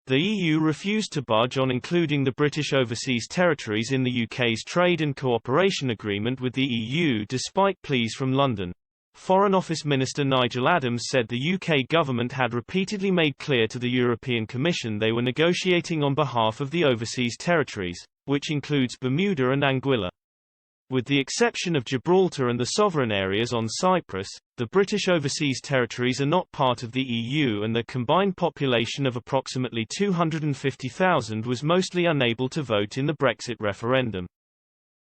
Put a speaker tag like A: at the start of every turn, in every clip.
A: The EU refused to budge on including the British Overseas Territories in the UK's Trade and Cooperation Agreement with the EU despite pleas from London. Foreign Office Minister Nigel Adams said the UK government had repeatedly made clear to the European Commission they were negotiating on behalf of the overseas territories, which includes Bermuda and Anguilla. With the exception of Gibraltar and the sovereign areas on Cyprus, the British Overseas Territories are not part of the EU, and their combined population of approximately 250,000 was mostly unable to vote in the Brexit referendum.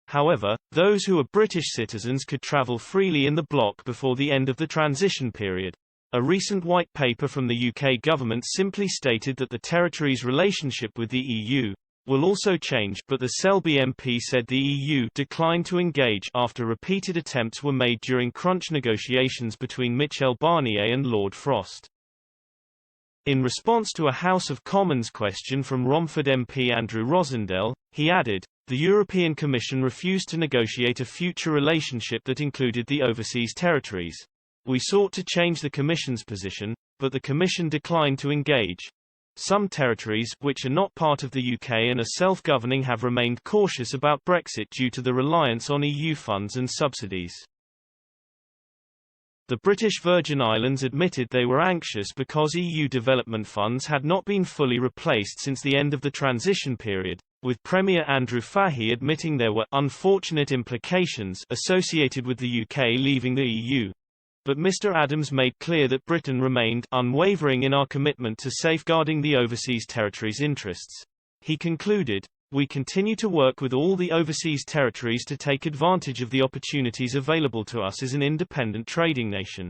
A: However, those who are British citizens could travel freely in the bloc before the end of the transition period. A recent white paper from the UK government simply stated that the territory's relationship with the EU will also change, but the Selby MP said the EU declined to engage after repeated attempts were made during crunch negotiations between Michel Barnier and Lord Frost. In response to a House of Commons question from Romford MP Andrew Rosendale, he added, "The European Commission refused to negotiate a future relationship that included the overseas territories. We sought to change the Commission's position, but the Commission declined to engage. Some territories, which are not part of the UK and are self-governing, have remained cautious about Brexit due to the reliance on EU funds and subsidies." The British Virgin Islands admitted they were anxious because EU development funds had not been fully replaced since the end of the transition period, with Premier Andrew Fahey admitting there were unfortunate implications associated with the UK leaving the EU. But Mr. Adams made clear that Britain remained unwavering in our commitment to safeguarding the overseas territories' interests. He concluded, "We continue to work with all the overseas territories to take advantage of the opportunities available to us as an independent trading nation."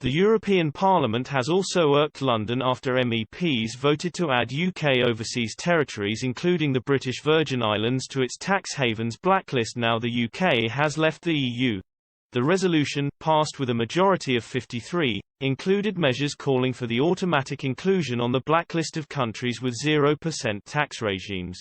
A: The European Parliament has also irked London after MEPs voted to add UK overseas territories including the British Virgin Islands to its tax havens blacklist now the UK has left the EU. The resolution, passed with a majority of 53, included measures calling for the automatic inclusion on the blacklist of countries with 0% tax regimes.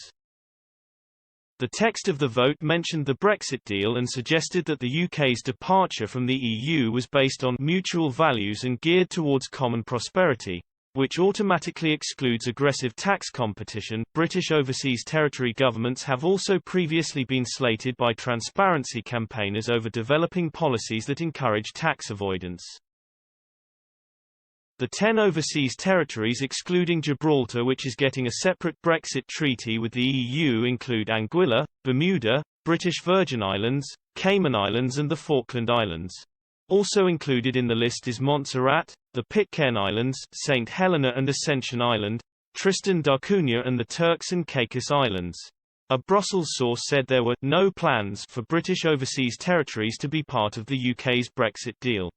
A: The text of the vote mentioned the Brexit deal and suggested that the UK's departure from the EU was based on mutual values and geared towards common prosperity, which automatically excludes aggressive tax competition. British overseas territory governments have also previously been slated by transparency campaigners over developing policies that encourage tax avoidance. The 10 overseas territories excluding Gibraltar, which is getting a separate Brexit treaty with the EU, include Anguilla, Bermuda, British Virgin Islands, Cayman Islands and the Falkland Islands. Also included in the list is Montserrat, the Pitcairn Islands, St. Helena and Ascension Island, Tristan da Cunha and the Turks and Caicos Islands. A Brussels source said there were no plans for British overseas territories to be part of the UK's Brexit deal.